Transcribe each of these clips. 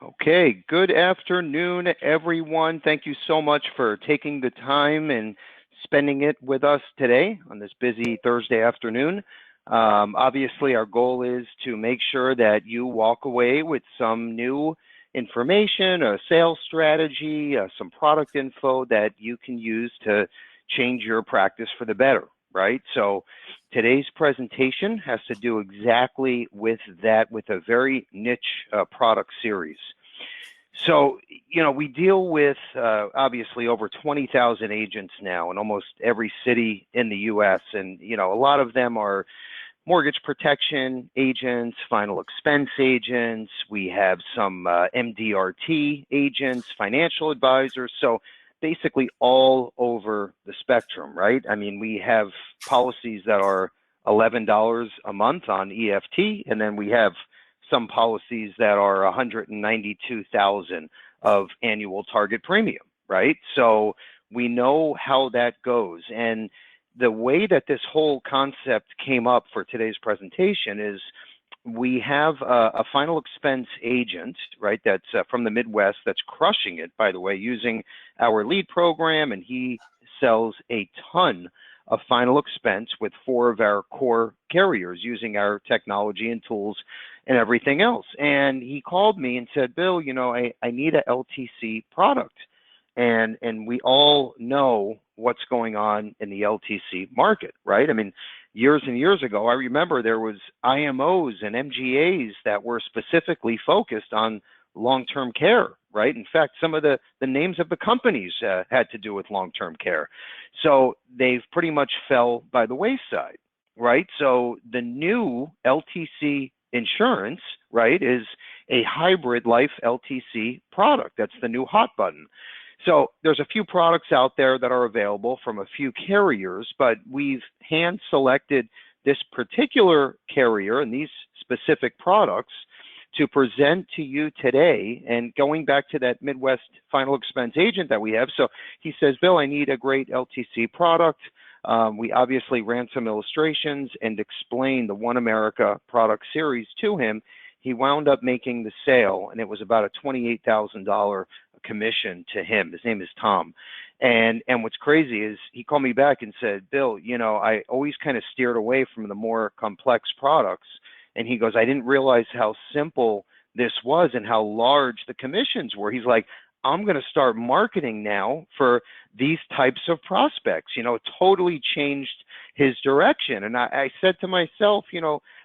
Okay, good afternoon, everyone. Thank you so much for taking the time and spending it with us today on this busy Thursday afternoon. Obviously, our goal is to make sure that you walk away with some new information, a sales strategy, some product info that you can use to change your practice for the better, right? So today's presentation has to do exactly with that, with a very niche product series. So, we deal with obviously over 20,000 agents now in almost every city in the U.S. And, a lot of them are mortgage protection agents, final expense agents. We have some MDRT agents, financial advisors. So basically all over the spectrum, right? I mean, we have policies that are $11 a month on EFT, and then we have some policies that are 192,000 of annual target premium, right? So we know how that goes. And the way that this whole concept came up for today's presentation is we have a final expense agent, right, that's from the Midwest that's crushing it, by the way, using our lead program, and he sells a ton of final expense with 4 of our core carriers using our technology and tools and everything else. And he called me and said, Bill, I need a LTC product. And we all know what's going on in the LTC market, right? I mean, years and years ago, I remember there was IMOs and MGAs that were specifically focused on long-term care, right? In fact, some of the names of the companies had to do with long-term care. So they've pretty much fell by the wayside, right? So the new LTC insurance, right, is a hybrid life LTC product. That's the new hot button. So there's a few products out there that are available from a few carriers, but we've hand selected this particular carrier and these specific products to present to you today. And going back to that Midwest final expense agent that we have, so he says, Bill, I need a great LTC product. We obviously ran some illustrations and explained the One America product series to him. He wound up making the sale, and it was about a $28,000 commission to him. His name is Tom. And what's crazy is he called me back and said, Bill, I always kind of steered away from the more complex products. And he goes, I didn't realize how simple this was and how large the commissions were. He's like, I'm going to start marketing now for these types of prospects. It totally changed his direction. And I said to myself,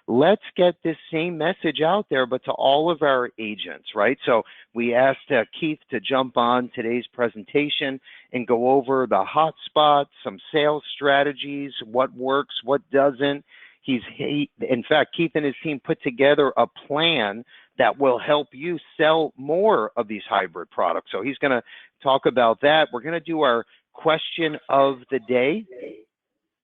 let's get this same message out there, but to all of our agents, right? So we asked Keith to jump on today's presentation and go over the hot spots, some sales strategies, what works, what doesn't. In fact, Keith and his team put together a plan that will help you sell more of these hybrid products. So he's going to talk about that. We're going to do our question of the day.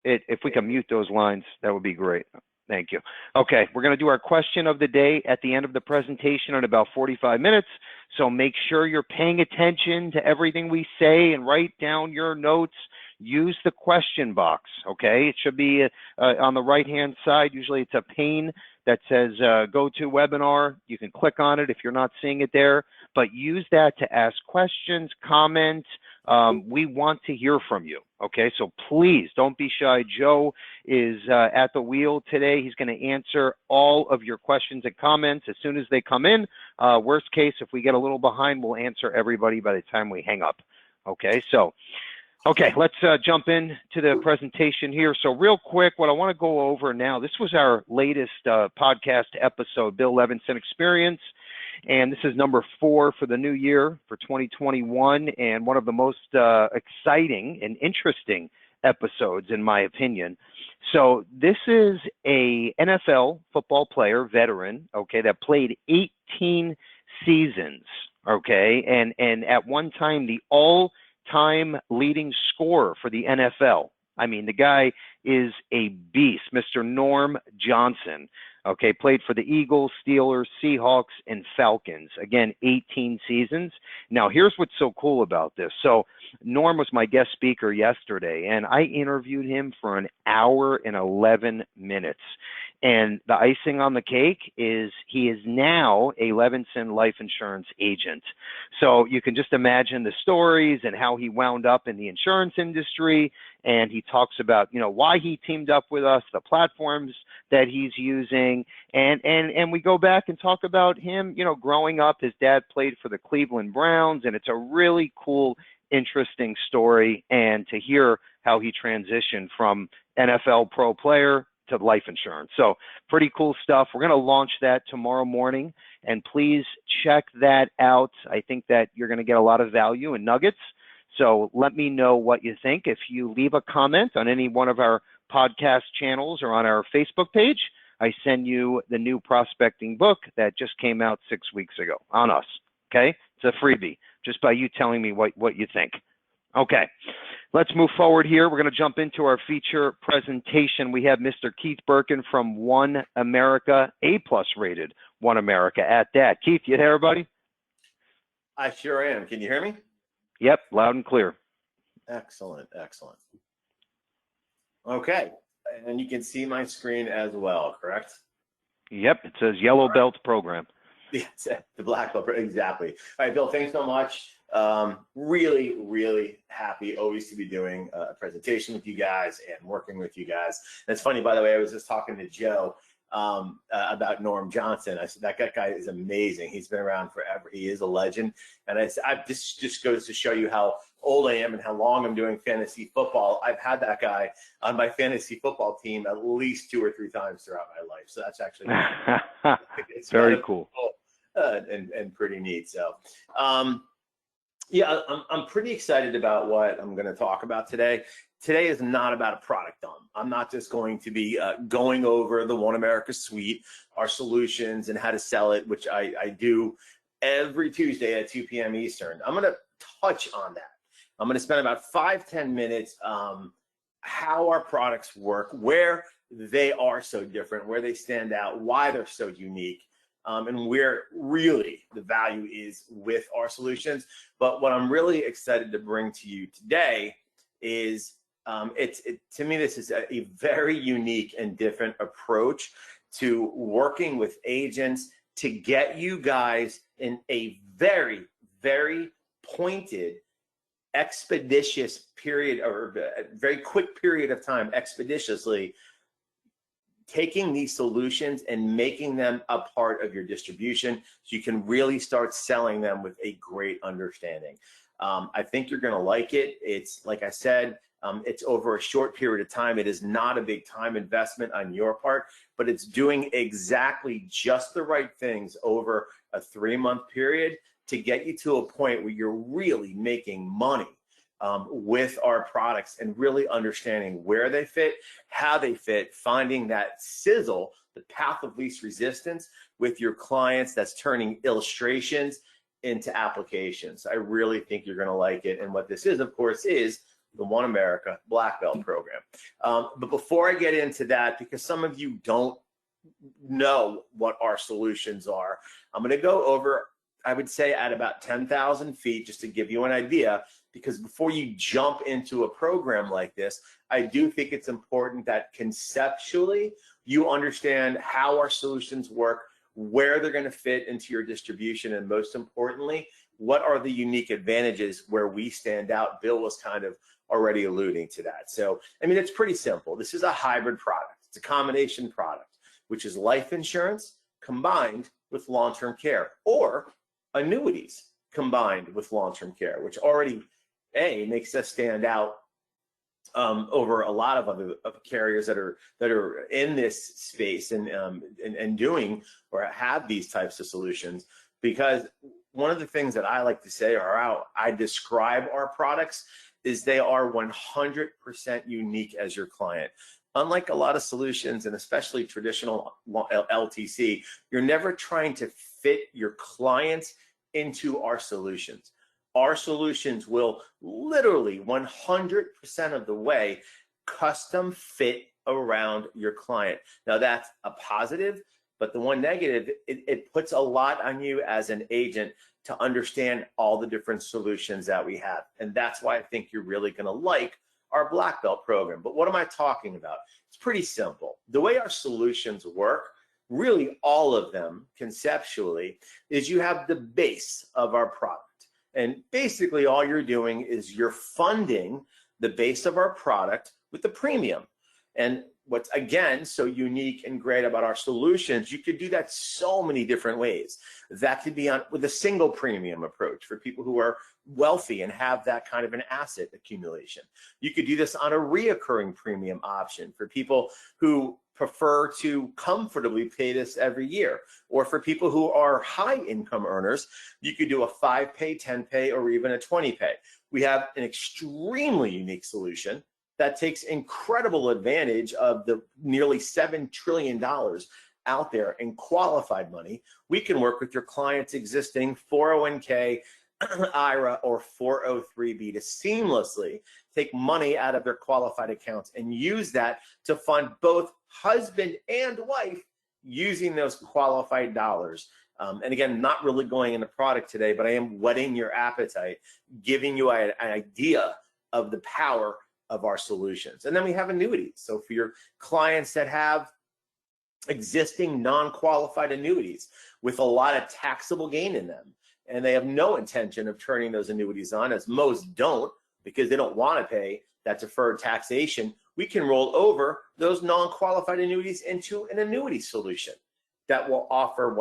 If we can mute those lines, that would be great. Thank you. Okay, we're going to do our question of the day at the end of the presentation in about 45 minutes. So make sure you're paying attention to everything we say and write down your notes. Use the question box, okay? It should be on the right-hand side. Usually it's a pane that says go to webinar. You can click on it if you're not seeing it there, but use that to ask questions, comment. We want to hear from you, okay? So please don't be shy. Joe is at the wheel today. He's going to answer all of your questions and comments as soon as they come in. Worst case, if we get a little behind, we'll answer everybody by the time we hang up, okay? So, okay, let's jump in to the presentation here. So real quick, what I want to go over now, this was our latest podcast episode, Bill Levinson Experience, and this is number 4 for the new year for 2021, and one of the most exciting and interesting episodes, in my opinion. So this is a NFL football player, veteran, okay, that played 18 seasons, okay, and at one time the all-time leading scorer for the NFL. I mean, the guy is a beast, Mr. Norm Johnson. Okay, played for the Eagles, Steelers, Seahawks, and Falcons. Again, 18 seasons. Now, here's what's so cool about this. So Norm was my guest speaker yesterday, and I interviewed him for an hour and 11 minutes. And the icing on the cake is he is now a Levinson life insurance agent. So you can just imagine the stories and how he wound up in the insurance industry. And he talks about, why he teamed up with us, the platforms that he's using. And we go back and talk about him, growing up. His dad played for the Cleveland Browns, and it's a really cool, interesting story. And to hear how he transitioned from NFL pro player to life insurance. So pretty cool stuff. We're going to launch that tomorrow morning, and please check that out. I think that you're going to get a lot of value and nuggets. So let me know what you think. If you leave a comment on any one of our podcast channels or on our Facebook page, I send you the new prospecting book that just came out 6 weeks ago on us. Okay? It's a freebie just by you telling me what you think. Okay, let's move forward here. We're going to jump into our feature presentation. We have Mr. Keith Birkin from One America, A+ rated One America at that. Keith, you there, buddy? I sure am. Can you hear me? Yep, loud and clear. Excellent, excellent. Okay, and you can see my screen as well, correct? Yep, it says Yellow Belt Program. Yes, the black belt, exactly. All right, Bill, thanks so much. Really, really happy always to be doing a presentation with you guys and working with you guys. And it's funny, by the way, I was just talking to Joe about Norm Johnson. I said, that guy is amazing. He's been around forever. He is a legend. And this just goes to show you how old I am and how long I'm doing fantasy football. I've had that guy on my fantasy football team at least 2 or 3 times throughout my life. So that's actually it's very cool. And pretty neat. So, yeah, I'm pretty excited about what I'm going to talk about today. Today is not about a product dump. I'm not just going to be going over the One America suite, our solutions, and how to sell it, which I do every Tuesday at 2 p.m. Eastern. I'm going to touch on that. I'm going to spend about 5-10 minutes how our products work, where they are so different, where they stand out, why they're so unique, and where really the value is with our solutions. But what I'm really excited to bring to you today is to me, this is a very unique and different approach to working with agents to get you guys in a very, very pointed, expeditious period, or a very quick period of time, expeditiously taking these solutions and making them a part of your distribution so you can really start selling them with a great understanding. I think you're going to like it. It's, like I said, it's over a short period of time. It is not a big time investment on your part, but it's doing exactly just the right things over a 3-month period to get you to a point where you're really making money with our products and really understanding where they fit, how they fit, finding that sizzle, the path of least resistance with your clients that's turning illustrations into applications. I really think you're going to like it. And what this is, of course, is the One America Black Belt program. But before I get into that, because some of you don't know what our solutions are, I'm going to go over, I would say, at about 10,000 feet, just to give you an idea, because before you jump into a program like this, I do think it's important that conceptually you understand how our solutions work, where they're going to fit into your distribution, and most importantly, what are the unique advantages where we stand out. Bill was kind of already alluding to that. So, I mean, it's pretty simple. This is a hybrid product. It's a combination product, which is life insurance combined with long-term care, or annuities combined with long-term care, which already makes us stand out over a lot of other carriers that are in this space and doing or have these types of solutions. Because one of the things that I like to say, or how I describe our products, is they are 100% unique as your client. Unlike a lot of solutions, and especially traditional LTC, you're never trying to fit your clients into our solutions. Our solutions will literally 100% of the way custom fit around your client. Now that's a positive, but the one negative, it puts a lot on you as an agent to understand all the different solutions that we have. And that's why I think you're really going to like our Black Belt program. But what am I talking about? It's pretty simple. The way our solutions work, really all of them conceptually, is you have the base of our product. And basically all you're doing is you're funding the base of our product with the premium. And what's again so unique and great about our solutions, you could do that so many different ways. That could be on with a single premium approach for people who are wealthy and have that kind of an asset accumulation. You could do this on a reoccurring premium option for people who prefer to comfortably pay this every year. Or for people who are high income earners, you could do a 5-pay, 10-pay, or even a 20-pay. We have an extremely unique solution that takes incredible advantage of the nearly $7 trillion out there in qualified money. We can work with your client's existing 401k, IRA, or 403b to seamlessly take money out of their qualified accounts and use that to fund both husband and wife using those qualified dollars. And again, not really going into product today, but I am whetting your appetite, giving you an idea of the power of our solutions. And then we have annuities. So for your clients that have existing non-qualified annuities with a lot of taxable gain in them, and they have no intention of turning those annuities on, as most don't, because they don't want to pay that deferred taxation, we can roll over those non-qualified annuities into an annuity solution that will offer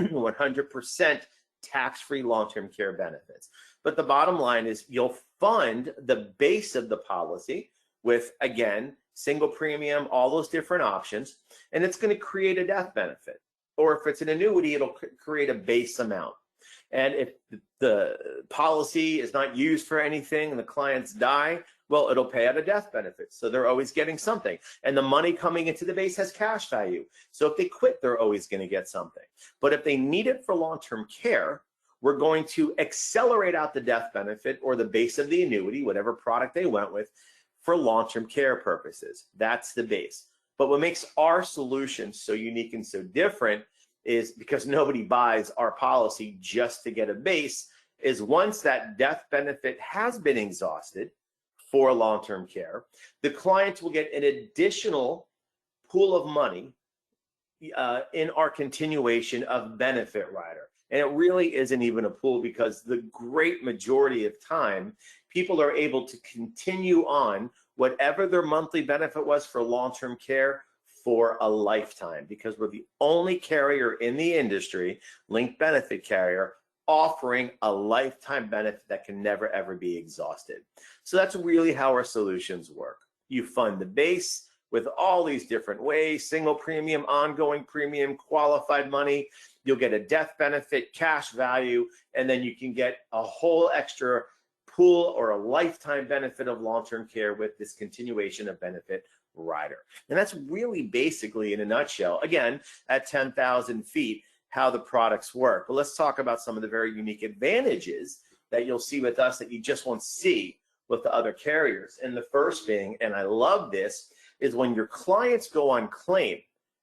100% tax-free long-term care benefits. But the bottom line is you'll fund the base of the policy with, again, single premium, all those different options, and it's going to create a death benefit. Or if it's an annuity, it'll create a base amount. And if the policy is not used for anything and the clients die, well, it'll pay out a death benefit. So they're always getting something. And the money coming into the base has cash value. So if they quit, they're always going to get something. But if they need it for long-term care, we're going to accelerate out the death benefit or the base of the annuity, whatever product they went with, for long-term care purposes. That's the base. But what makes our solution so unique and so different is because nobody buys our policy just to get a base, is once that death benefit has been exhausted for long-term care, the client will get an additional pool of money in our continuation of benefit rider. And it really isn't even a pool, because the great majority of time, people are able to continue on whatever their monthly benefit was for long-term care for a lifetime, because we're the only carrier in the industry, linked benefit carrier, offering a lifetime benefit that can never ever be exhausted. So that's really how our solutions work. You fund the base with all these different ways: single premium, ongoing premium, qualified money. You'll get a death benefit, cash value, and then you can get a whole extra pool or a lifetime benefit of long-term care with this continuation of benefit rider. And that's really basically, in a nutshell, again, at 10,000 feet, how the products work. But let's talk about some of the very unique advantages that you'll see with us that you just won't see with the other carriers. And the first being, and I love this, is when your clients go on claim,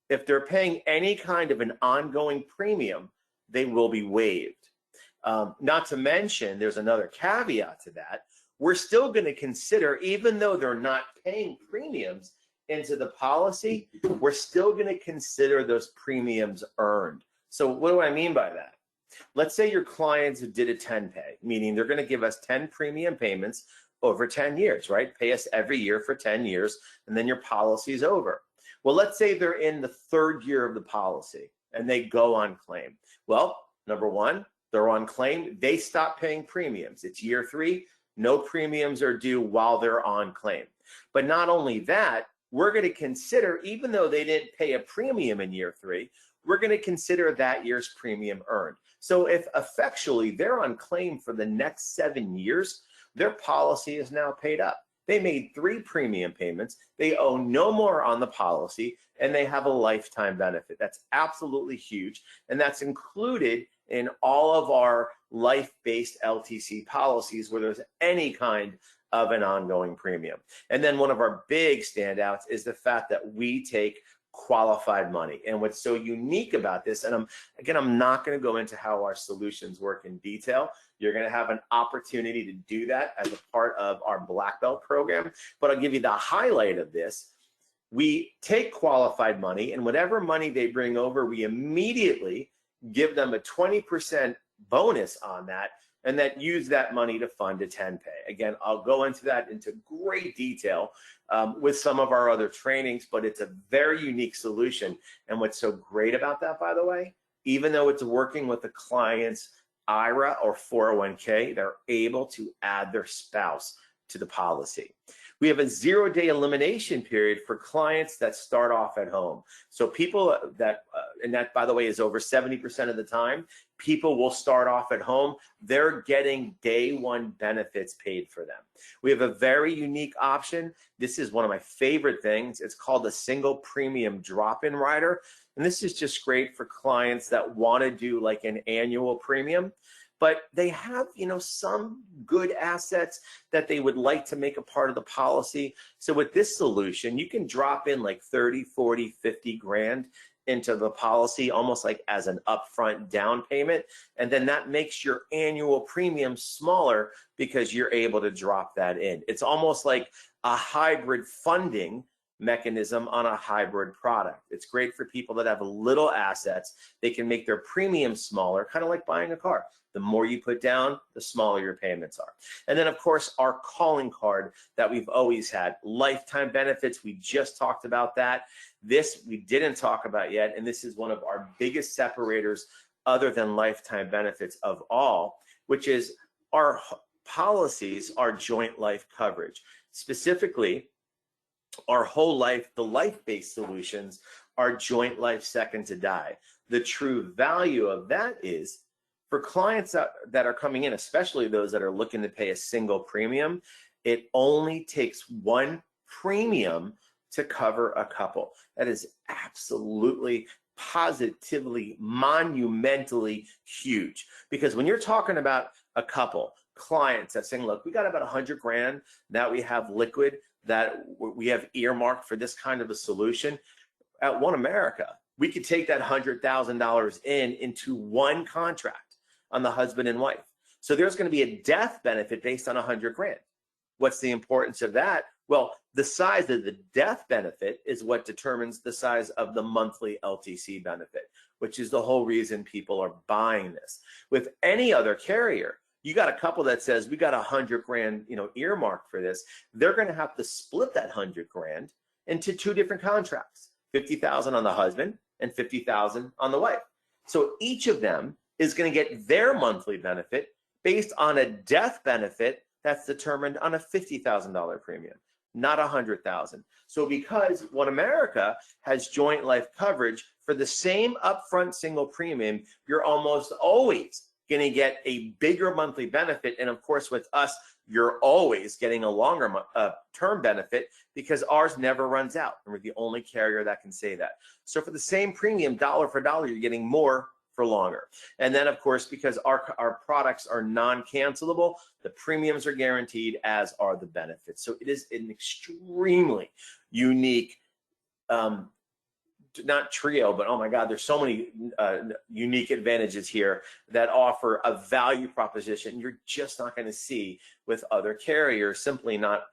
if they're paying any kind of an ongoing premium, they will be waived. Not to mention, there's another caveat to that. We're still going to consider, even though they're not paying premiums into the policy, we're still going to consider those premiums earned. So what do I mean by that? Let's say your clients did a 10-pay, meaning they're going to give us 10 premium payments over 10 years, right? Pay us every year for 10 years, and then your policy's over. Well, let's say they're in the third year of the policy and they go on claim. Well, number one, they're on claim, they stop paying premiums. It's year 3, no premiums are due while they're on claim. But not only that, we're going to consider, even though they didn't pay a premium in year 3, we're going to consider that year's premium earned. So if effectually they're on claim for the next 7 years, their policy is now paid up. They made 3 premium payments, they owe no more on the policy, and they have a lifetime benefit. That's absolutely huge, and that's included in all of our life-based LTC policies where there's any kind of an ongoing premium. And then one of our big standouts is the fact that we take qualified money. And what's so unique about this, and I'm not going to go into how our solutions work in detail. You're going to have an opportunity to do that as a part of our Black Belt program. But I'll give you the highlight of this. we take qualified money, and whatever money they bring over, we immediately give them a 20% bonus on that, and then use that money to fund a 10-pay. Again, I'll go into that into great detail with some of our other trainings, but it's a very unique solution. And what's so great about that, by the way, even though it's working with the client's IRA or 401k, they're able to add their spouse to the policy. We have a 0-day elimination period for clients that start off at home. So people that, and that by the way is over 70% of the time, people will start off at home. They're getting day one benefits paid for them. We have a very unique option. This is one of my favorite things. It's called a single premium drop-in rider. And this is just great for clients that want to do like an annual premium, but they have, you know, some good assets that they would like to make a part of the policy. So with this solution, you can drop in like 30, 40, 50 grand into the policy, almost like as an upfront down payment. And then that makes your annual premium smaller because you're able to drop that in. It's almost like a hybrid funding mechanism on a hybrid product. It's great for people that have little assets. They can make their premium smaller, kind of like buying a car. The more you put down, the smaller your payments are. And then of course, our calling card that we've always had, lifetime benefits. We just talked about that. This we didn't talk about yet, and this is one of our biggest separators other than lifetime benefits of all, which is our policies, our joint life coverage. Specifically, our whole life, the life-based solutions are joint life second to die. The true value of that is for clients that are coming in, especially those that are looking to pay a single premium, it only takes one premium to cover a couple. That is absolutely, positively, monumentally huge. Because when you're talking about a couple, clients that saying, look, we got about 100 grand that we have liquid, that we have earmarked for this kind of a solution. At One America, we could take that $100,000 into one contract on the husband and wife. So there's going to be a death benefit based on 100 grand. What's the importance of that? Well, the size of the death benefit is what determines the size of the monthly LTC benefit, which is the whole reason people are buying this. With any other carrier, you got a couple that says we got 100 grand, you know, earmarked for this. They're going to have to split that 100 grand into two different contracts, 50,000 on the husband and 50,000 on the wife. So each of them is going to get their monthly benefit based on a death benefit that's determined on a $50,000 premium, not $100,000. So because One America has joint life coverage for the same upfront single premium, you're almost always going to get a bigger monthly benefit. And of course, with us, you're always getting a longer term benefit because ours never runs out. And we're the only carrier that can say that. So for the same premium, dollar for dollar, you're getting more for longer. And then of course, because our products are non-cancelable, the premiums are guaranteed, as are the benefits. So it is an extremely unique, not trio, but oh my God, there's so many unique advantages here that offer a value proposition you're just not going to see with other carriers, simply not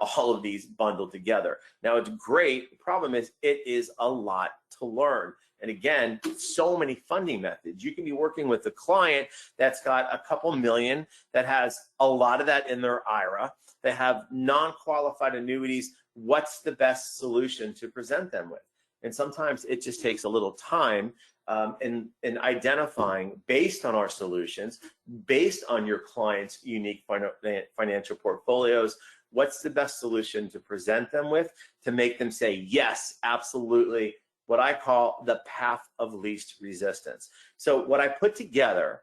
all of these bundled together. Now it's great. The problem is it is a lot to learn. And again, so many funding methods. You can be working with a client that's got a couple million, that has a lot of that in their IRA. They have non-qualified annuities. What's the best solution to present them with? And sometimes it just takes a little time in identifying, based on our solutions, based on your client's unique financial portfolios, what's the best solution to present them with to make them say, yes, absolutely, what I call the path of least resistance. So what I put together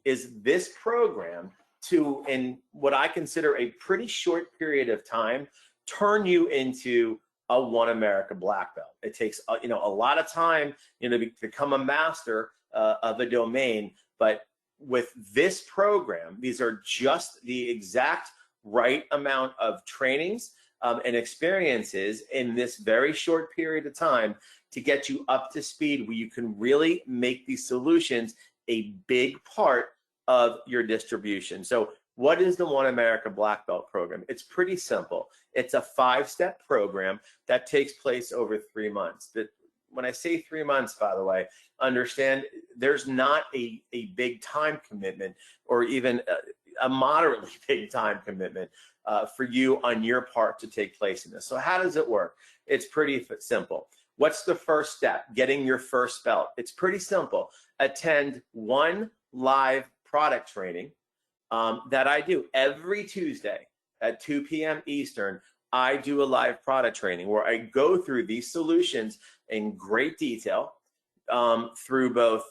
is this program to, in what I consider a pretty short period of time, turn you into a One America black belt. It takes a lot of time, to become a master of a domain. But with this program, these are just the exact right amount of trainings and experiences in this very short period of time to get you up to speed, where you can really make these solutions a big part of your distribution. So What is the One America Black Belt program? It's pretty simple. It's a 5-step program that takes place over 3 months. When I say 3 months, by the way, understand there's not a big time commitment or even a moderately big time commitment for you on your part to take place in this. So how does it work? It's pretty simple. What's the first step? Getting your first belt. It's pretty simple. Attend one live product training that I do every Tuesday at 2 p.m. Eastern. I do a live product training where I go through these solutions in great detail through both,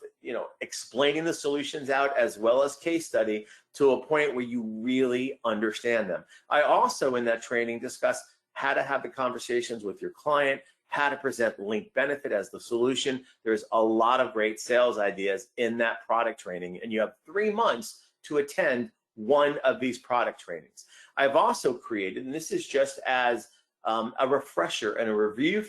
explaining the solutions out as well as case study to a point where you really understand them. I also, in that training, discuss how to have the conversations with your client, how to present linked benefit as the solution. There's a lot of great sales ideas in that product training, and you have 3 months to attend one of these product trainings. I've also created, and this is just as a refresher and a review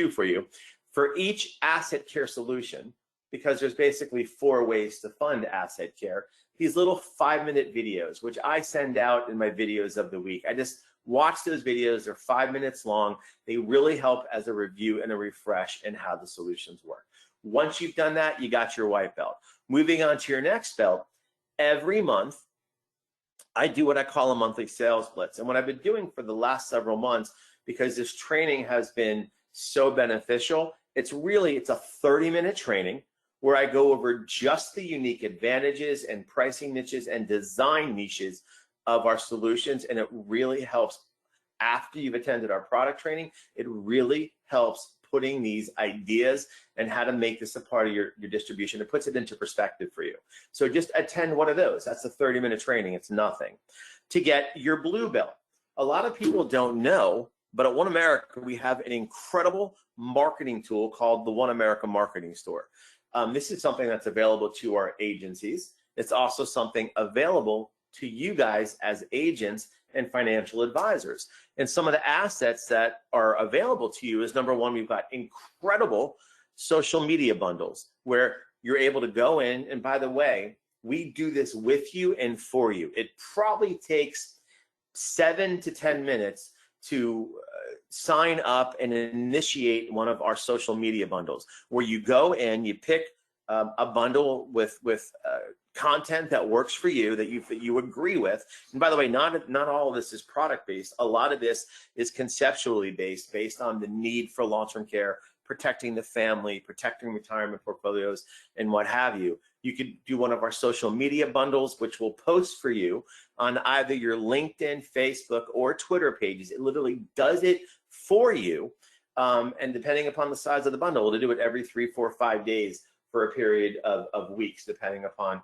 for you, for each asset care solution, because there's basically 4 ways to fund asset care, these little 5-minute videos, which I send out in my videos of the week. I just watch those videos. They're 5 minutes long. They really help as a review and a refresh in how the solutions work. Once you've done that, you got your white belt. Moving on to your next belt, every month, I do what I call a monthly sales blitz. And what I've been doing for the last several months, because this training has been so beneficial, it's a 30-minute training where I go over just the unique advantages and pricing niches and design niches of our solutions. And it really helps after you've attended our product training. It really helps putting these ideas and how to make this a part of your distribution. It puts it into perspective for you. So just attend one of those. That's a 30-minute training. It's nothing. To get your blue belt, a lot of people don't know, but at One America, we have an incredible marketing tool called the One America Marketing Store. This is something that's available to our agencies. It's also something available to you guys as agents and financial advisors. And some of the assets that are available to you is, number one, we've got incredible social media bundles where you're able to go in. And by the way, we do this with you and for you. It probably takes 7 to 10 minutes to sign up and initiate one of our social media bundles, where you go in, you pick a bundle with content that works for you, that you agree with. And by the way, not all of this is product based. A lot of this is conceptually based on the need for long-term care, protecting the family, protecting retirement portfolios, and what have you. You could do one of our social media bundles, which will post for you on either your LinkedIn, Facebook, or Twitter pages. It literally does it for you. And depending upon the size of the bundle, it'll do it every 3, 4, 5 days for a period of weeks, depending upon,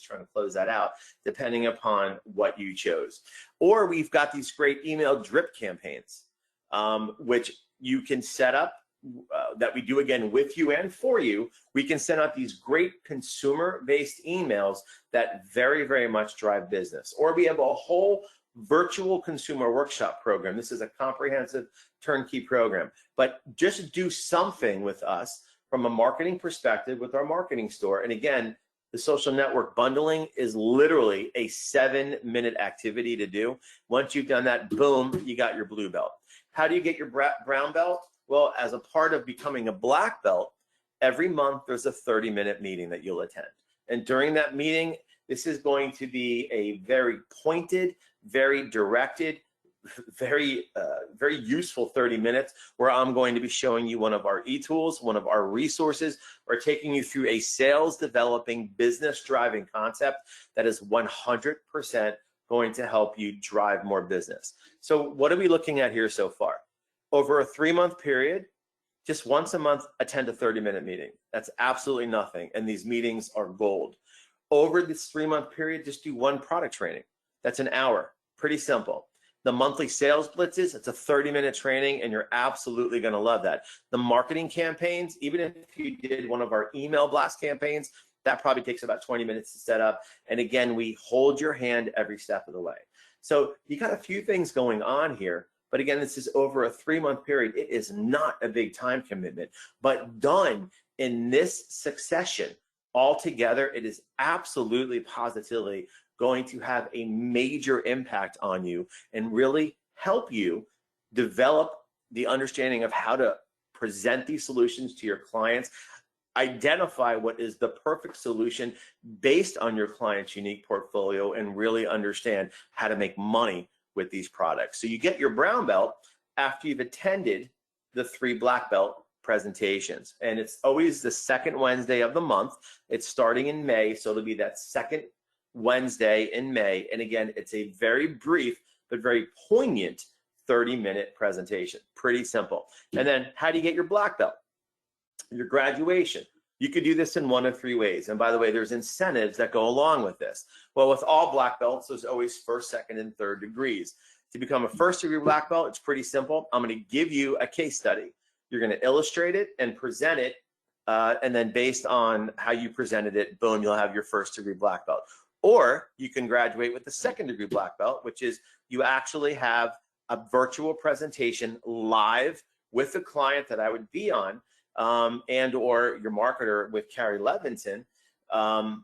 trying to close that out, depending upon what you chose. Or we've got these great email drip campaigns, which you can set up, that we do again with you and for you. We can send out these great consumer-based emails that very, very much drive business. Or we have a whole virtual consumer workshop program. This is a comprehensive turnkey program. But just do something with us from a marketing perspective with our marketing store. And again, the social network bundling is literally a 7-minute activity to do. Once you've done that, boom, you got your blue belt. How do you get your brown belt? Well, as a part of becoming a black belt, every month there's a 30-minute meeting that you'll attend. And during that meeting, this is going to be a very pointed, very directed, very useful 30 minutes where I'm going to be showing you one of our e-tools, one of our resources, or taking you through a sales developing, business driving concept that is 100% going to help you drive more business. So what are we looking at here so far? Over a 3-month period, just once a month, attend a 30-minute meeting. That's absolutely nothing. And these meetings are gold. Over this 3-month period, just do one product training. That's an hour. Pretty simple. The monthly sales blitzes, it's a 30-minute training, and you're absolutely going to love that. The marketing campaigns, even if you did one of our email blast campaigns, that probably takes about 20 minutes to set up. And again, we hold your hand every step of the way. So you got a few things going on here. But again, this is over a 3-month period. It is not a big time commitment, but done in this succession all together, it is absolutely positively going to have a major impact on you and really help you develop the understanding of how to present these solutions to your clients, identify what is the perfect solution based on your client's unique portfolio, and really understand how to make money with these products. So you get your brown belt after you've attended the 3 black belt presentations. And it's always the second Wednesday of the month. It's starting in May, so it'll be that second Wednesday in May. And again, it's a very brief but very poignant 30-minute presentation. Pretty simple. And then how do you get your black belt? Your graduation. You could do this in one of 3 ways. And by the way, there's incentives that go along with this. Well, with all black belts, there's always first, second, and third degrees. To become a first-degree black belt, it's pretty simple. I'm going to give you a case study. You're going to illustrate it and present it, and then based on how you presented it, boom, you'll have your first-degree black belt. Or you can graduate with the second-degree black belt, which is you actually have a virtual presentation live with the client that I would be on, and or your marketer with Carrie Levinson, Bill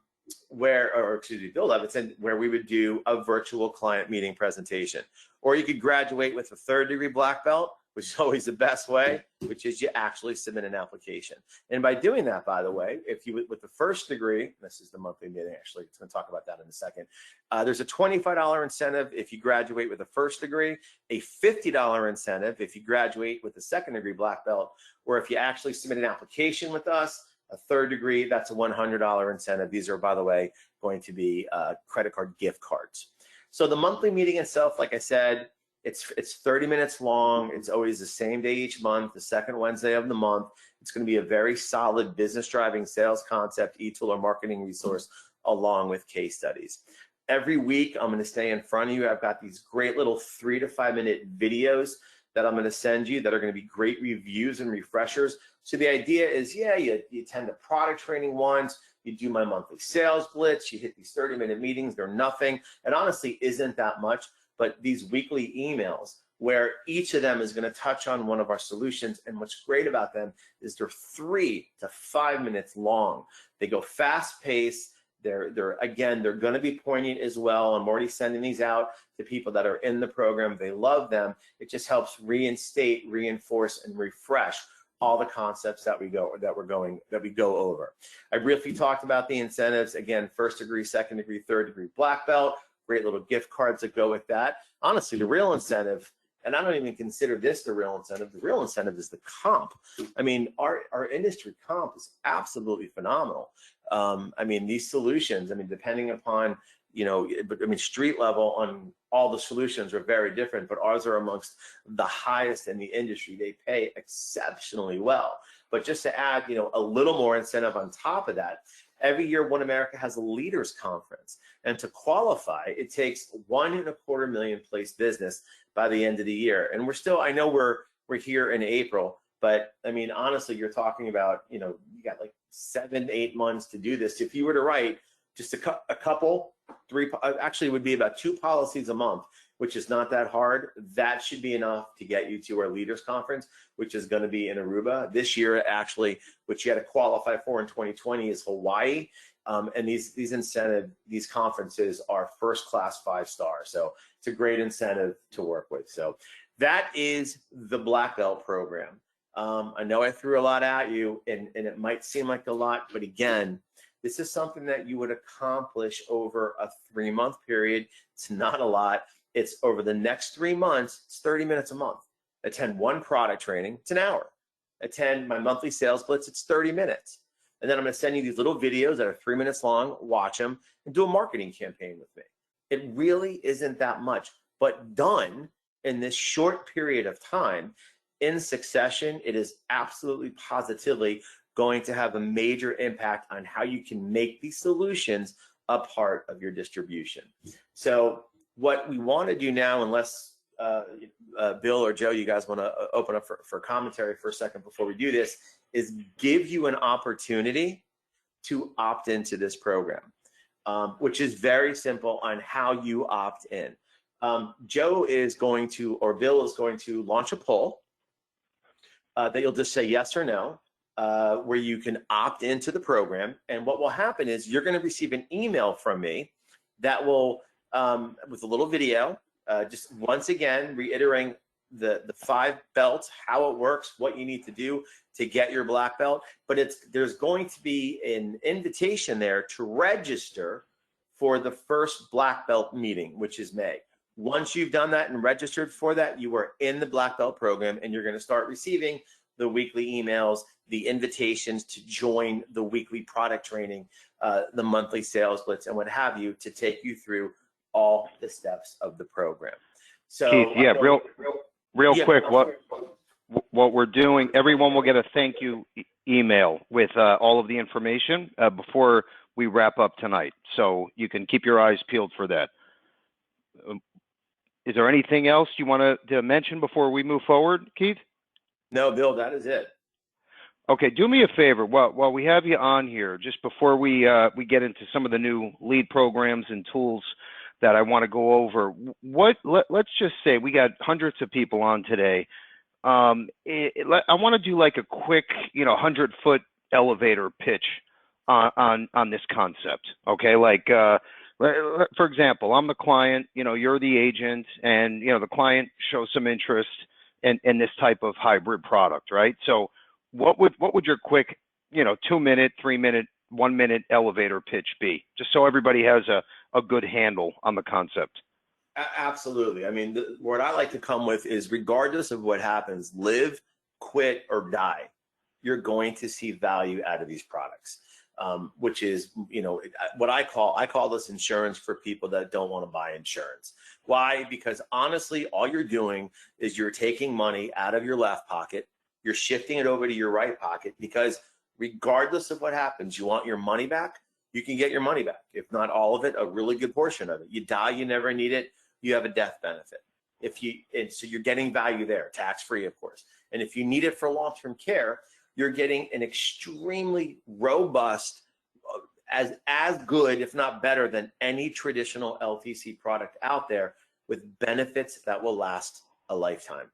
Levinson, where we would do a virtual client meeting presentation. Or you could graduate with a third-degree black belt, which is always the best way, which is you actually submit an application. And by doing that, by the way, if you, with the first degree, this is the monthly meeting, actually, it's going to talk about that in a second. There's a $25 incentive if you graduate with a first degree, a $50 incentive if you graduate with a second degree black belt, or if you actually submit an application with us, a third degree, that's a $100 incentive. These are, by the way, going to be credit card gift cards. So the monthly meeting itself, like I said, it's 30 minutes long. It's always the same day each month, the second Wednesday of the month. It's going to be a very solid business driving sales concept, e-tool or marketing resource, along with case studies. Every week, I'm going to stay in front of you. I've got these great little 3 to 5 minute videos that I'm going to send you that are going to be great reviews and refreshers. So the idea is, yeah, you attend the product training once, you do my monthly sales blitz, you hit these 30-minute meetings. They're nothing. It honestly isn't that much. But these weekly emails where each of them is going to touch on one of our solutions. And what's great about them is they're 3 to 5 minutes long. They go fast paced. They're going to be poignant as well. I'm already sending these out to people that are in the program. They love them. It just helps reinstate, reinforce, and refresh all the concepts that we go over. I briefly talked about the incentives. Again, first degree, second degree, third degree black belt. Great little gift cards that go with that. Honestly, the real incentive, and I don't even consider this the real incentive is the comp. I mean, our industry comp is absolutely phenomenal. I mean, these solutions, I mean, depending upon, street level on all the solutions are very different, but ours are amongst the highest in the industry. They pay exceptionally well. But just to add, a little more incentive on top of that, every year, One America has a leaders conference. And to qualify, it takes 1.25 million placed business by the end of the year. And I know we're here in April, but I mean, honestly, you're talking about, you got like 7-8 months to do this. If you were to write just a couple, 3, actually it would be about 2 policies a month, which is not that hard. That should be enough to get you to our leaders conference, which is going to be in Aruba. This year, actually, which you had to qualify for in 2020 is Hawaii. And these conferences are first class 5-star. So it's a great incentive to work with. So that is the Black Belt program. I know I threw a lot at you and it might seem like a lot, but again, this is something that you would accomplish over a 3-month period. It's not a lot. It's over the next 3 months, it's 30 minutes a month. Attend 1 product training, it's an hour. Attend my monthly sales blitz, it's 30 minutes. And then I'm going to send you these little videos that are 3 minutes long, watch them, and do a marketing campaign with me. It really isn't that much, but done in this short period of time, in succession, it is absolutely positively going to have a major impact on how you can make these solutions a part of your distribution. So what we want to do now, unless Bill or Joe, you guys want to open up for commentary for a second before we do this, is give you an opportunity to opt into this program, which is very simple on how you opt in. Joe is going to, or Bill is going to launch a poll that you'll just say yes or no, where you can opt into the program. And what will happen is you're going to receive an email from me that will, with a little video, just once again, reiterating the 5 belts, how it works, what you need to do to get your black belt. But there's going to be an invitation there to register for the first black belt meeting, which is May. Once you've done that and registered for that, you are in the black belt program, and you're going to start receiving the weekly emails, the invitations to join the weekly product training, the monthly sales blitz, and what have you, to take you through all the steps of the program. So Keith, yeah, real yeah, quick, what we're doing, everyone will get a thank you email with all of the information before we wrap up tonight. So you can keep your eyes peeled for that. Is there anything else you want to mention before we move forward, Keith? No, Bill, that is it. Okay, do me a favor. While we have you on here, just before we get into some of the new lead programs and tools that I want to go over, let's just say we got hundreds of people on today. I want to do like a quick, 100-foot elevator pitch on this concept. Okay, like for example, I'm the client, you're the agent, and the client shows some interest in this type of hybrid product, right? So what would your quick, 2-minute, 3-minute, 1-minute elevator pitch be, just so everybody has a good handle on the concept? Absolutely. I mean, what I like to come with is, regardless of what happens, live, quit, or die, you're going to see value out of these products, which is, what I call this insurance for people that don't want to buy insurance. Why? Because honestly, all you're doing is you're taking money out of your left pocket, you're shifting it over to your right pocket, because regardless of what happens, you want your money back, you can get your money back. If not all of it, a really good portion of it. You die, you never need it, you have a death benefit. So you're getting value there, tax-free, of course. And if you need it for long-term care, you're getting an extremely robust, as good, if not better than any traditional LTC product out there, with benefits that will last a lifetime.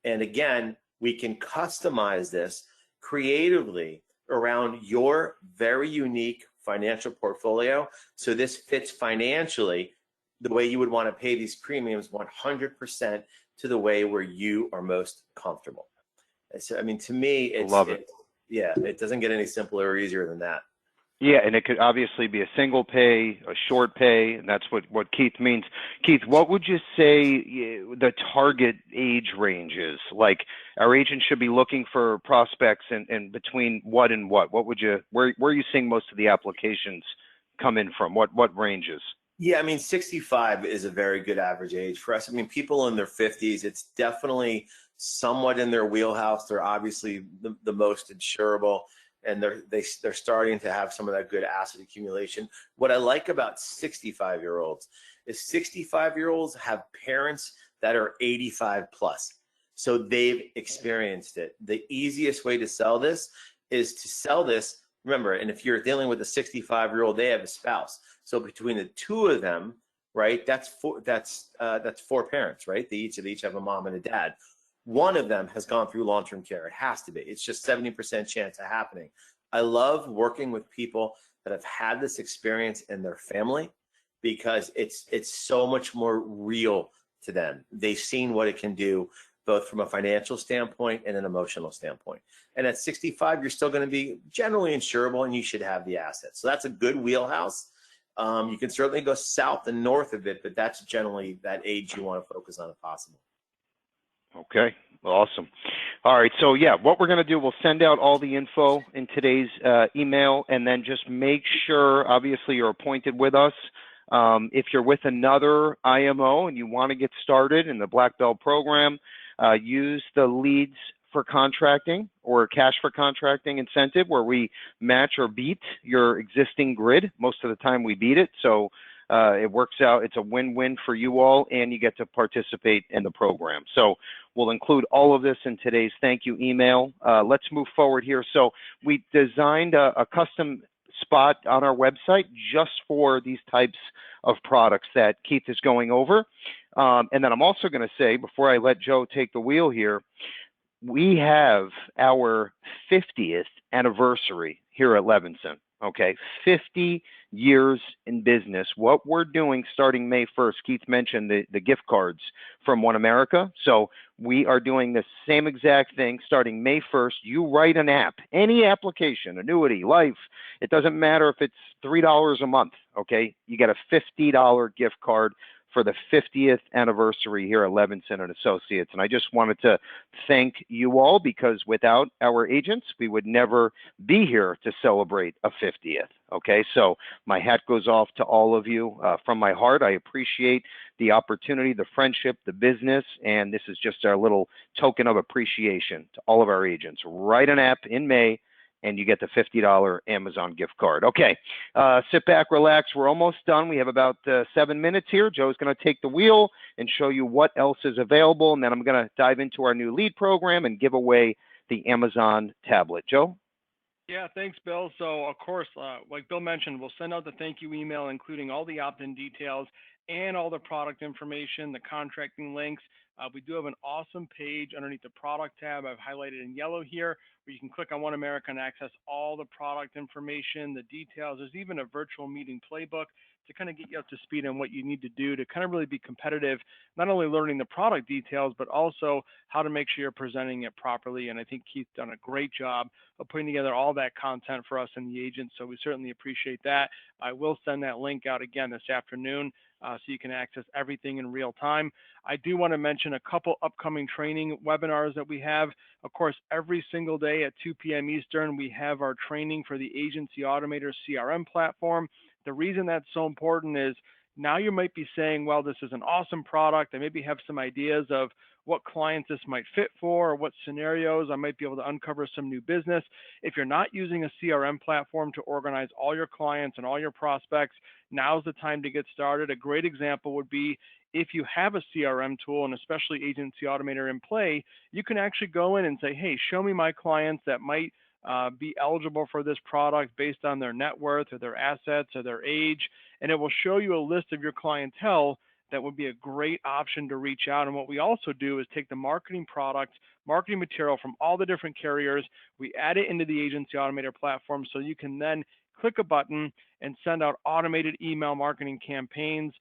And again, we can customize this creatively around your very unique financial portfolio. So this fits financially the way you would want to pay these premiums 100% to the way where you are most comfortable. So, I mean, to me, it doesn't get any simpler or easier than that. Yeah, and it could obviously be a single pay, a short pay, and that's what Keith means. Keith, what would you say the target age range is? Like, our agents should be looking for prospects in between what and what? Where are you seeing most of the applications come in from? What ranges? Yeah, I mean, 65 is a very good average age for us. I mean, people in their 50s, it's definitely somewhat in their wheelhouse. They're obviously the most insurable, and they're starting to have some of that good asset accumulation. What I like about 65-year-olds is 65-year-olds have parents that are 85 plus. So they've experienced it. The easiest way to sell this is to sell this. Remember, and if you're dealing with a 65-year-old, they have a spouse. So between the two of them, right, that's four parents, right? They each have a mom and a dad. One of them has gone through long-term care. It has to be. It's just 70% chance of happening. I love working with people that have had this experience in their family, because it's so much more real to them. They've seen what it can do, both from a financial standpoint and an emotional standpoint. And at 65, you're still going to be generally insurable, and you should have the assets. So that's a good wheelhouse. You can certainly go south and north of it, but that's generally that age you want to focus on if possible. Okay, awesome. All right, so yeah, what we're going to do, we'll send out all the info in today's email, and then just make sure, obviously, you're appointed with us. If you're with another IMO and you want to get started in the Black Belt program, use the leads for contracting or cash for contracting incentive, where we match or beat your existing grid. Most of the time we beat it, so it works out. It's a win-win for you all, and you get to participate in the program. So we'll include all of this in today's thank you email. Let's move forward here. So we designed a custom spot on our website just for these types of products that Keith is going over. And then I'm also going to say, before I let Joe take the wheel here, we have our 50th anniversary here at Levinson. Okay, 50 years in business. What we're doing starting May 1st, Keith mentioned the gift cards from One America. So we are doing the same exact thing starting May 1st. You write an app, any application, annuity, life, it doesn't matter if it's $3 a month, okay? You get a $50 gift card for the 50th anniversary here at Levinson and Associates. And I just wanted to thank you all, because without our agents, we would never be here to celebrate a 50th. Okay, so my hat goes off to all of you from my heart. I appreciate the opportunity, the friendship, the business, and this is just our little token of appreciation to all of our agents. Write an app in May, and you get the $50 Amazon gift card. Okay, sit back, relax. We're almost done. We have about 7 minutes here. Joe's going to take the wheel and show you what else is available, and then I'm going to dive into our new lead program and give away the Amazon tablet. Joe? Yeah, thanks, Bill. So, of course, like Bill mentioned, we'll send out the thank you email, including all the opt-in details and all the product information, the contracting links. We do have an awesome page underneath the product tab I've highlighted in yellow here, where you can click on One America and access all the product information, the details. There's even a virtual meeting playbook to kind of get you up to speed on what you need to do to kind of really be competitive, not only learning the product details, but also how to make sure you're presenting it properly. And I think Keith's done a great job of putting together all that content for us and the agents. So we certainly appreciate that. I will send that link out again this afternoon so you can access everything in real time. I do want to mention a couple upcoming training webinars that we have. Of course, every single day at 2 p.m. Eastern, we have our training for the Agency Automator CRM platform. The reason that's so important is now you might be saying, well, this is an awesome product. I maybe have some ideas of what clients this might fit for, or what scenarios I might be able to uncover some new business. If you're not using a CRM platform to organize all your clients and all your prospects, now's the time to get started. A great example would be if you have a CRM tool, and especially Agency Automator in play, you can actually go in and say, hey, show me my clients that might be eligible for this product based on their net worth or their assets or their age. And it will show you a list of your clientele that would be a great option to reach out. And what we also do is take the marketing material from all the different carriers, we add it into the Agency Automator platform so you can then click a button and send out automated email marketing campaigns,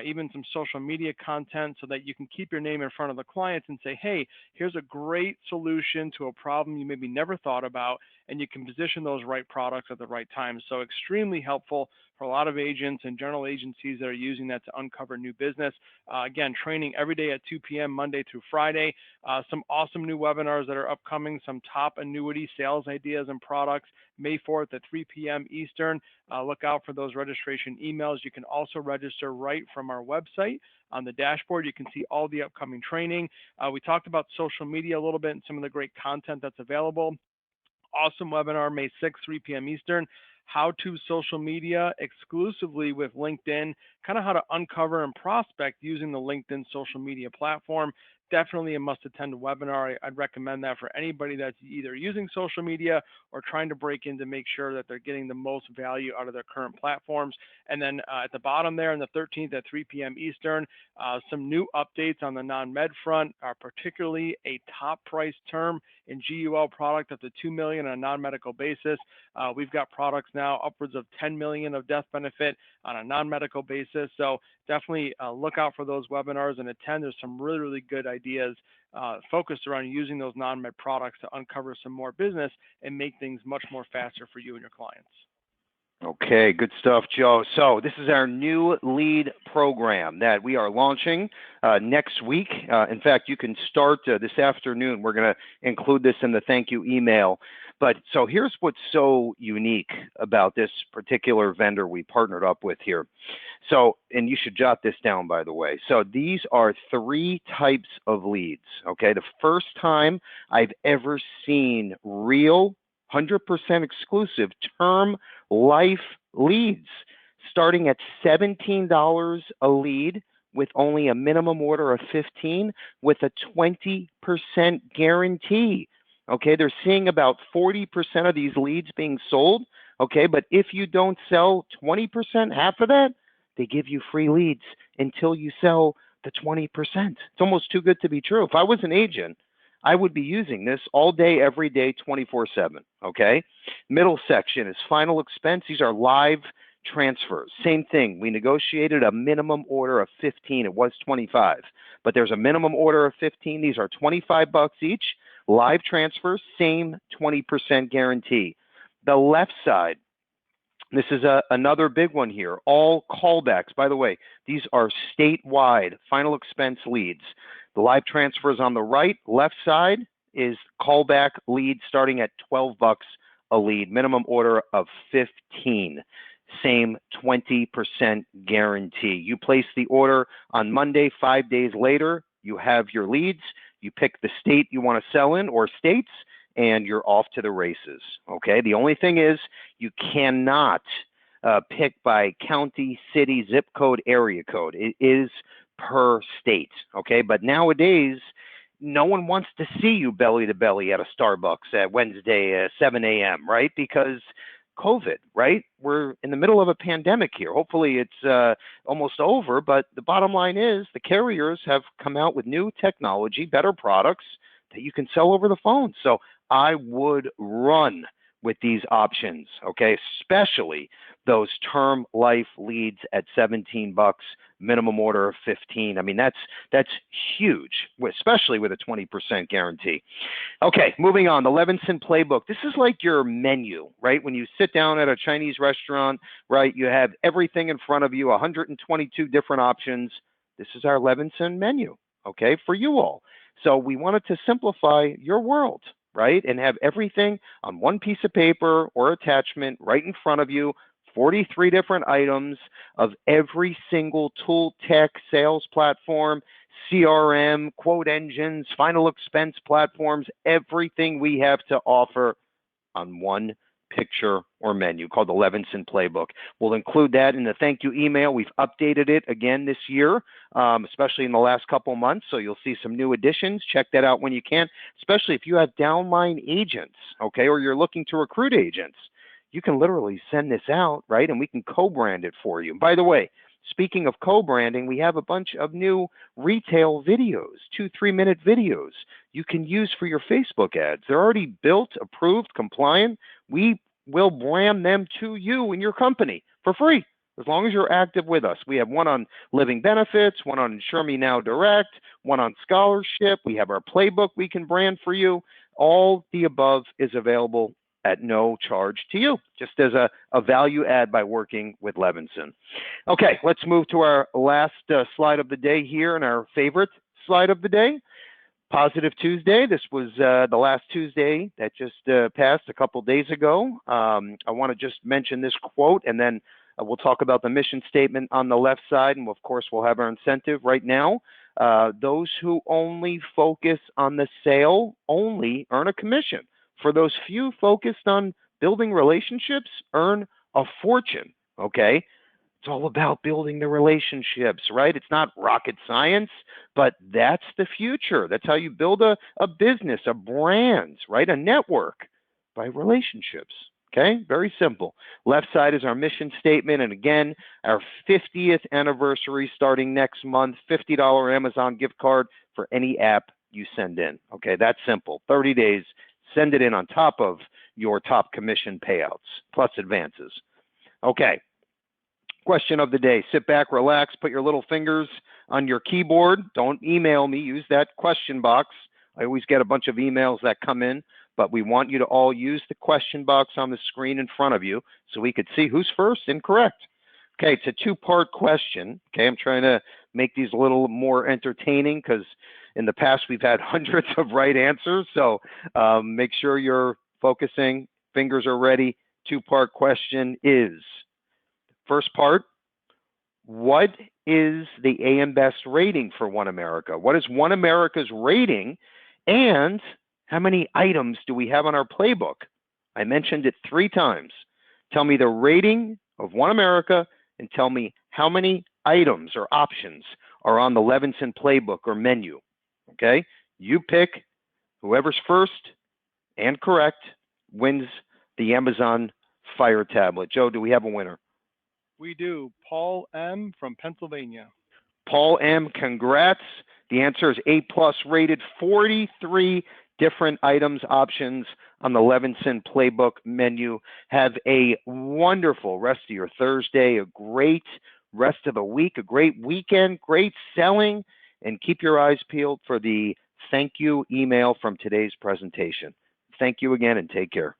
even some social media content, so that you can keep your name in front of the clients and say, hey, here's a great solution to a problem you maybe never thought about, and you can position those right products at the right time. So extremely helpful for a lot of agents and general agencies that are using that to uncover new business. Again, training every day at 2 p.m. Monday through Friday. Some awesome new webinars that are upcoming, some top annuity sales ideas and products, May 4th at 3 p.m. Eastern. Look out for those registration emails. You can also register right from our website. On the dashboard, you can see all the upcoming training. We talked about social media a little bit and some of the great content that's available. Awesome webinar, May 6th, 3 p.m. Eastern. How to social media exclusively with LinkedIn, kind of how to uncover and prospect using the LinkedIn social media platform. Definitely a must-attend webinar. I'd recommend that for anybody that's either using social media or trying to break in to make sure that they're getting the most value out of their current platforms. And then at the bottom there, on the 13th at 3 p.m. Eastern, some new updates on the non-med front, particularly a top price term in GUL product up to $2 million on a non-medical basis. We've got products now upwards of $10 million of death benefit on a non-medical basis. So definitely look out for those webinars and attend. There's some really, really good ideas focused around using those non-med products to uncover some more business and make things much more faster for you and your clients. Okay, good stuff, Joe. So this is our new lead program that we are launching next week. In fact, you can start this afternoon. We're going to include this in the thank you email. But so here's what's so unique about this particular vendor we partnered up with here. So, and you should jot this down, by the way. So these are 3 types of leads. Okay, the first time I've ever seen real 100% exclusive term life leads starting at $17 a lead with only a minimum order of 15 with a 20% guarantee. Okay, they're seeing about 40% of these leads being sold. Okay, but if you don't sell 20%, half of that, they give you free leads until you sell the 20%. It's almost too good to be true. If I was an agent, I would be using this all day, every day, 24/7, okay? Middle section is final expense. These are live transfers. Same thing. We negotiated a minimum order of 15. It was 25, but there's a minimum order of 15. These are $25 each. Live transfers, same 20% guarantee. The left side, this is another big one here. All callbacks. By the way, these are statewide final expense leads. The live transfers on the right. Left side is callback leads starting at $12 a lead. Minimum order of 15. Same 20% guarantee. You place the order on Monday, 5 days later, you have your leads. You pick the state you want to sell in or states, and you're off to the races, okay? The only thing is you cannot pick by county, city, zip code, area code. It is per state, okay? But nowadays, no one wants to see you belly to belly at a Starbucks at Wednesday at 7 a.m., right? Because COVID, right? We're in the middle of a pandemic here. Hopefully it's almost over, but the bottom line is the carriers have come out with new technology, better products that you can sell over the phone. So I would run with these options, okay? Especially those term life leads at $17, minimum order of 15. I mean, that's huge, especially with a 20% guarantee. Okay, moving on, the Levinson playbook. This is like your menu, right? When you sit down at a Chinese restaurant, right, you have everything in front of you, 122 different options. This is our Levinson menu, okay, for you all. So we wanted to simplify your world, right, and have everything on one piece of paper or attachment right in front of you, 43 different items of every single tool, tech, sales platform, CRM, quote engines, final expense platforms, everything we have to offer on one picture or menu called the Levinson Playbook. We'll include that in the thank you email. We've updated it again this year, especially in the last couple months. So you'll see some new additions. Check that out when you can, especially if you have downline agents, okay, or you're looking to recruit agents. You can literally send this out, right? And we can co-brand it for you. By the way, speaking of co-branding, we have a bunch of new retail videos, 2-3 minute videos you can use for your Facebook ads. They're already built, approved, compliant. We will brand them to you and your company for free, as long as you're active with us. We have one on living benefits, one on Insure Me Now Direct, one on scholarship. We have our playbook we can brand for you. All the above is available at no charge to you, just as a value add by working with Levinson. Okay, let's move to our last slide of the day here, and our favorite slide of the day, Positive Tuesday. This was the last Tuesday that just passed a couple days ago. I want to just mention this quote, and then we'll talk about the mission statement on the left side, and of course we'll have our incentive right now. Those who only focus on the sale only earn a commission. For those few focused on building relationships, earn a fortune, okay? It's all about building the relationships, right? It's not rocket science, but that's the future. That's how you build a business, a brand, right? A network by relationships, okay? Very simple. Left side is our mission statement. And again, our 50th anniversary starting next month, $50 Amazon gift card for any app you send in, okay? That's simple. 30 days. Send it in on top of your top commission payouts, plus advances. Okay, question of the day. Sit back, relax, put your little fingers on your keyboard. Don't email me, use that question box. I always get a bunch of emails that come in, but we want you to all use the question box on the screen in front of you so we could see who's first and correct. Okay, it's a two-part question. Okay, I'm trying to make these a little more entertaining because in the past we've had hundreds of right answers. So make sure you're focusing, fingers are ready. Two-part question is, first part, what is the AM Best rating for One America? What is One America's rating? And how many items do we have on our playbook? I mentioned it 3 times. Tell me the rating of One America and tell me how many items or options are on the Levinson playbook or menu. Okay? You pick. Whoever's first and correct wins the Amazon Fire Tablet. Joe, do we have a winner? We do. Paul M. from Pennsylvania. Paul M., congrats. The answer is A+ rated, 43 different items, options on the Levinson Playbook menu. Have a wonderful rest of your Thursday, a great rest of the week, a great weekend, great selling, and keep your eyes peeled for the thank you email from today's presentation. Thank you again and take care.